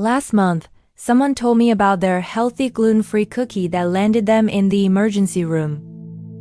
Last month, someone told me about their healthy gluten-free cookie that landed them in the emergency room.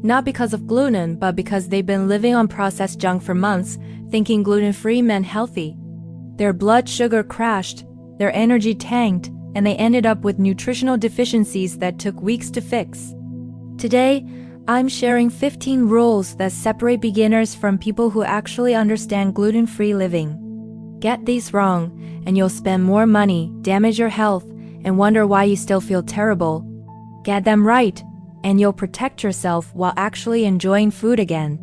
Not because of gluten, but because they've been living on processed junk for months, thinking gluten-free meant healthy. Their blood sugar crashed, their energy tanked, and they ended up with nutritional deficiencies that took weeks to fix. Today, I'm sharing 15 rules that separate beginners from people who actually understand gluten-free living. Get these wrong, and you'll spend more money, damage your health, and wonder why you still feel terrible. Get them right, and you'll protect yourself while actually enjoying food again.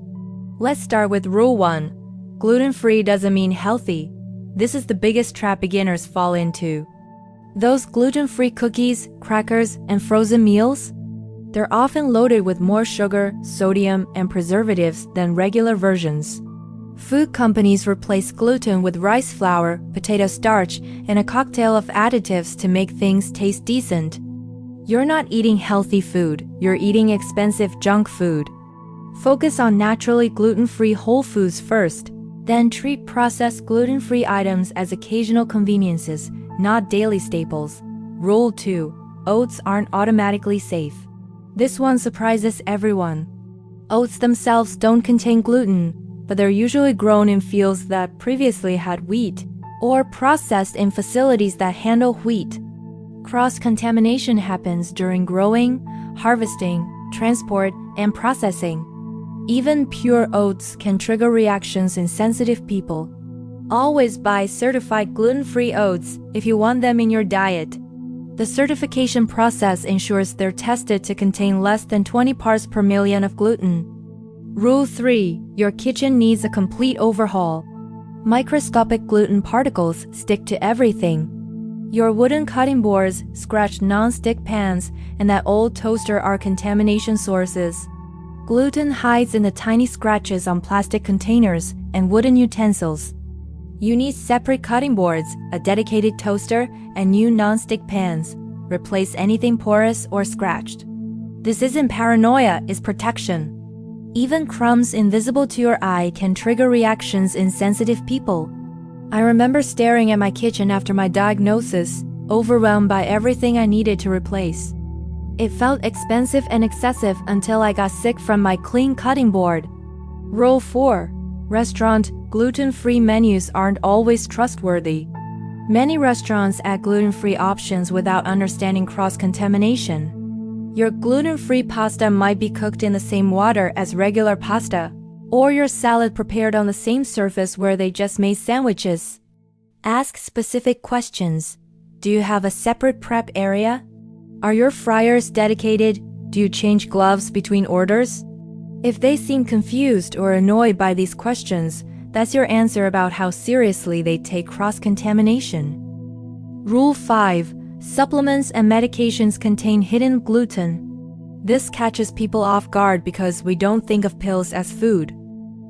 Let's start with Rule 1. Gluten-free doesn't mean healthy. This is the biggest trap beginners fall into. Those gluten-free cookies, crackers, and frozen meals? They're often loaded with more sugar, sodium, and preservatives than regular versions. Food companies replace gluten with rice flour, potato starch, and a cocktail of additives to make things taste decent. You're not eating healthy food, you're eating expensive junk food. Focus on naturally gluten-free whole foods first, then treat processed gluten-free items as occasional conveniences, not daily staples. Rule 2. Oats aren't automatically safe. This one surprises everyone. Oats themselves don't contain gluten, but they're usually grown in fields that previously had wheat, or processed in facilities that handle wheat. Cross-contamination happens during growing, harvesting, transport, and processing. Even pure oats can trigger reactions in sensitive people. Always buy certified gluten-free oats if you want them in your diet. The certification process ensures they're tested to contain less than 20 parts per million of gluten. Rule 3. Your kitchen needs a complete overhaul. Microscopic gluten particles stick to everything. Your wooden cutting boards, scratched non-stick pans, and that old toaster are contamination sources. Gluten hides in the tiny scratches on plastic containers and wooden utensils. You need separate cutting boards, a dedicated toaster, and new non-stick pans. Replace anything porous or scratched. This isn't paranoia, it's protection. Even crumbs invisible to your eye can trigger reactions in sensitive people. I remember staring at my kitchen after my diagnosis, overwhelmed by everything I needed to replace. It felt expensive and excessive until I got sick from my clean cutting board. Rule 4. Restaurant gluten-free menus aren't always trustworthy. Many restaurants add gluten-free options without understanding cross-contamination. Your gluten-free pasta might be cooked in the same water as regular pasta, or your salad prepared on the same surface where they just made sandwiches. Ask specific questions. Do you have a separate prep area? Are your fryers dedicated? Do you change gloves between orders? If they seem confused or annoyed by these questions, that's your answer about how seriously they take cross-contamination. Rule 5. Supplements and medications contain hidden gluten. This catches people off guard because we don't think of pills as food.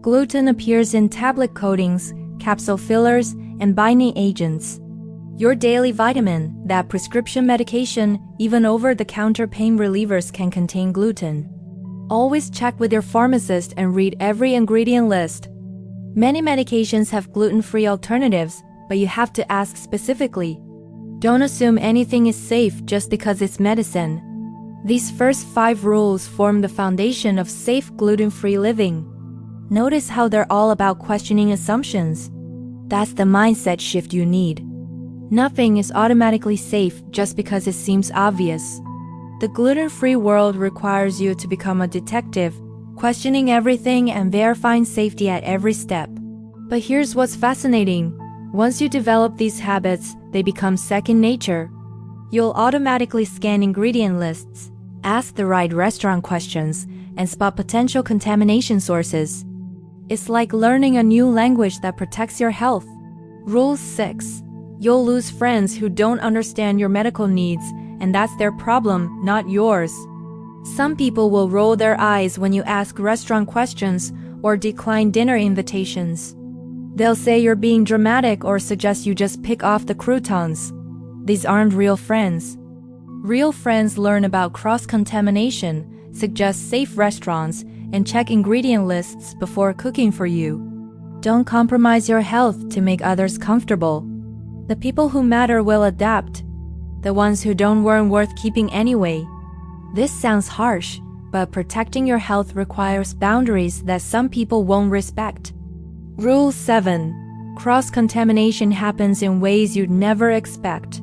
Gluten appears in tablet coatings, capsule fillers, and binding agents. Your daily vitamin, that prescription medication, even over-the-counter pain relievers can contain gluten. Always check with your pharmacist and read every ingredient list. Many medications have gluten-free alternatives, but you have to ask specifically. Don't assume anything is safe just because it's medicine. These first 5 rules form the foundation of safe gluten-free living. Notice how they're all about questioning assumptions. That's the mindset shift you need. Nothing is automatically safe just because it seems obvious. The gluten-free world requires you to become a detective, questioning everything and verifying safety at every step. But here's what's fascinating. Once you develop these habits, they become second nature. You'll automatically scan ingredient lists, ask the right restaurant questions, and spot potential contamination sources. It's like learning a new language that protects your health. Rule 6. You'll lose friends who don't understand your medical needs, and that's their problem, not yours. Some people will roll their eyes when you ask restaurant questions or decline dinner invitations. They'll say you're being dramatic or suggest you just pick off the croutons. These aren't real friends. Real friends learn about cross-contamination, suggest safe restaurants, and check ingredient lists before cooking for you. Don't compromise your health to make others comfortable. The people who matter will adapt. The ones who don't weren't worth keeping anyway. This sounds harsh, but protecting your health requires boundaries that some people won't respect. Rule 7. Cross-contamination happens in ways you'd never expect.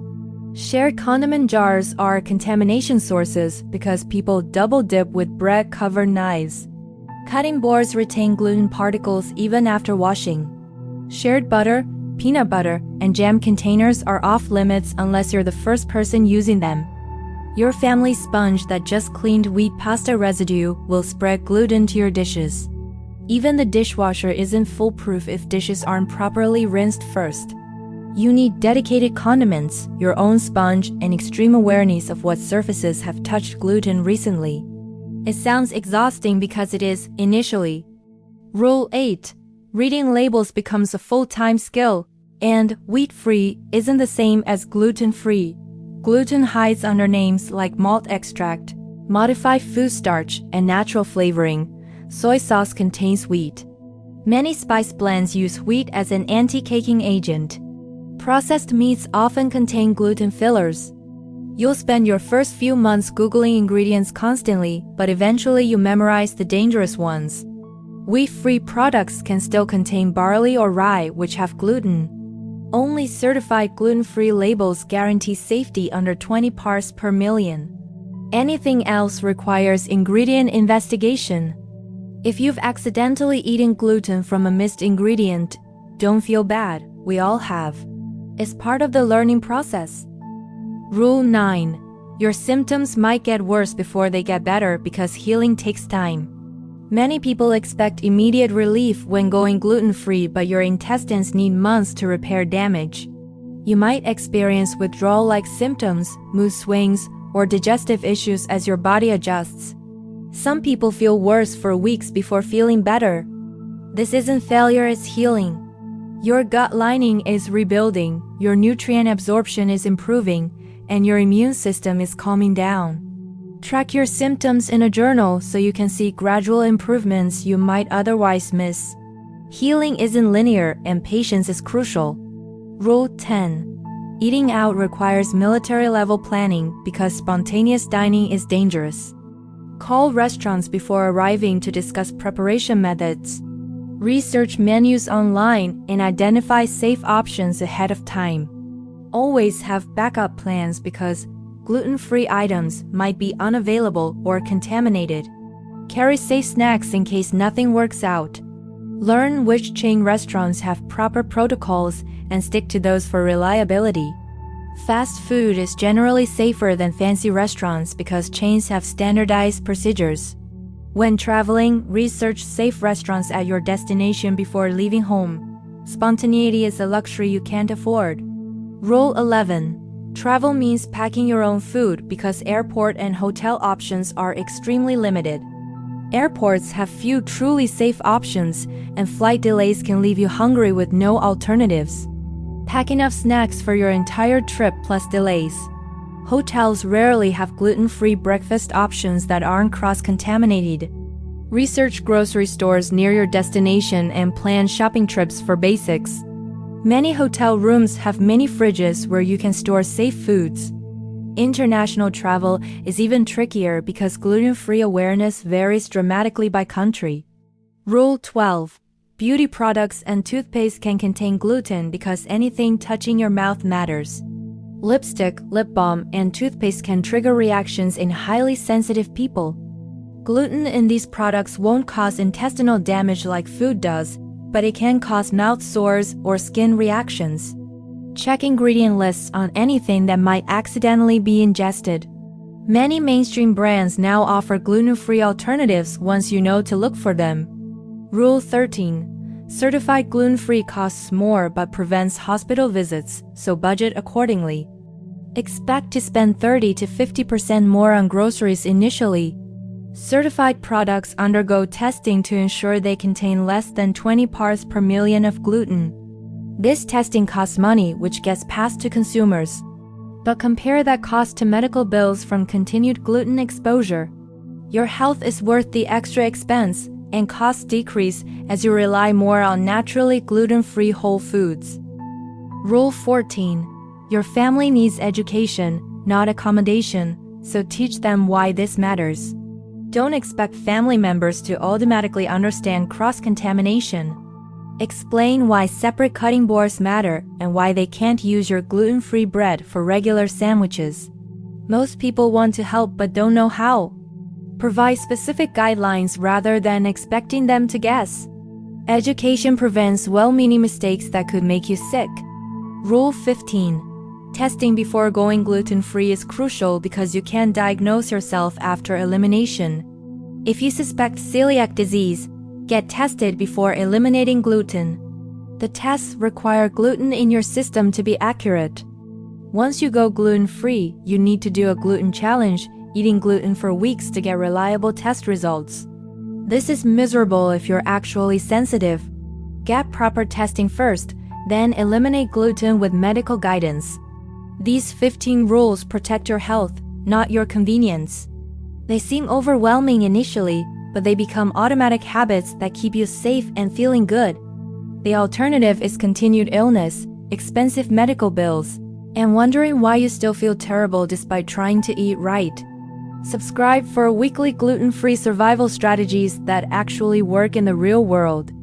Shared condiment jars are contamination sources because people double-dip with bread-covered knives. Cutting boards retain gluten particles even after washing. Shared butter, peanut butter, and jam containers are off-limits unless you're the first person using them. Your family sponge that just cleaned wheat pasta residue will spread gluten to your dishes. Even the dishwasher isn't foolproof if dishes aren't properly rinsed first. You need dedicated condiments, your own sponge, and extreme awareness of what surfaces have touched gluten recently. It sounds exhausting because it is, initially. Rule 8. Reading labels becomes a full-time skill, and wheat-free isn't the same as gluten-free. Gluten hides under names like malt extract, modified food starch, and natural flavoring. Soy sauce contains wheat. Many spice blends use wheat as an anti-caking agent. Processed meats often contain gluten fillers. You'll spend your first few months Googling ingredients constantly, but eventually you memorize the dangerous ones. Wheat-free products can still contain barley or rye, which have gluten. Only certified gluten-free labels guarantee safety under 20 parts per million. Anything else requires ingredient investigation. If you've accidentally eaten gluten from a missed ingredient, don't feel bad, we all have. It's part of the learning process. Rule 9. Your symptoms might get worse before they get better because healing takes time. Many people expect immediate relief when going gluten-free, but your intestines need months to repair damage. You might experience withdrawal-like symptoms, mood swings, or digestive issues as your body adjusts. Some people feel worse for weeks before feeling better. This isn't failure, it's healing. Your gut lining is rebuilding, your nutrient absorption is improving, and your immune system is calming down. Track your symptoms in a journal so you can see gradual improvements you might otherwise miss. Healing isn't linear and patience is crucial. Rule 10. Eating out requires military-level planning because spontaneous dining is dangerous. Call restaurants before arriving to discuss preparation methods. Research menus online and identify safe options ahead of time. Always have backup plans because gluten-free items might be unavailable or contaminated. Carry safe snacks in case nothing works out. Learn which chain restaurants have proper protocols and stick to those for reliability. Fast food is generally safer than fancy restaurants because chains have standardized procedures. When traveling, research safe restaurants at your destination before leaving home. Spontaneity is a luxury you can't afford. Rule 11. Travel means packing your own food because airport and hotel options are extremely limited. Airports have few truly safe options, and flight delays can leave you hungry with no alternatives. Pack enough snacks for your entire trip plus delays. Hotels rarely have gluten-free breakfast options that aren't cross-contaminated. Research grocery stores near your destination and plan shopping trips for basics. Many hotel rooms have mini fridges where you can store safe foods. International travel is even trickier because gluten-free awareness varies dramatically by country. Rule 12. Beauty products and toothpaste can contain gluten because anything touching your mouth matters. Lipstick, lip balm, and toothpaste can trigger reactions in highly sensitive people. Gluten in these products won't cause intestinal damage like food does, but it can cause mouth sores or skin reactions. Check ingredient lists on anything that might accidentally be ingested. Many mainstream brands now offer gluten-free alternatives once you know to look for them. Rule 13. Certified gluten-free costs more but prevents hospital visits, so budget accordingly. Expect to spend 30 to 50% more on groceries initially. Certified products undergo testing to ensure they contain less than 20 parts per million of gluten. This testing costs money, which gets passed to consumers. But compare that cost to medical bills from continued gluten exposure. Your health is worth the extra expense, and costs decrease as you rely more on naturally gluten-free whole foods. Rule 14. Your family needs education, not accommodation, so teach them why this matters. Don't expect family members to automatically understand cross-contamination. Explain why separate cutting boards matter and why they can't use your gluten-free bread for regular sandwiches. Most people want to help but don't know how. Provide specific guidelines rather than expecting them to guess. Education prevents well-meaning mistakes that could make you sick. Rule 15. Testing before going gluten-free is crucial because you can't diagnose yourself after elimination. If you suspect celiac disease, get tested before eliminating gluten. The tests require gluten in your system to be accurate. Once you go gluten-free, you need to do a gluten challenge, eating gluten for weeks to get reliable test results. This is miserable if you're actually sensitive. Get proper testing first, then eliminate gluten with medical guidance. These 15 rules protect your health, not your convenience. They seem overwhelming initially, but they become automatic habits that keep you safe and feeling good. The alternative is continued illness, expensive medical bills, and wondering why you still feel terrible despite trying to eat right. Subscribe for weekly gluten-free survival strategies that actually work in the real world.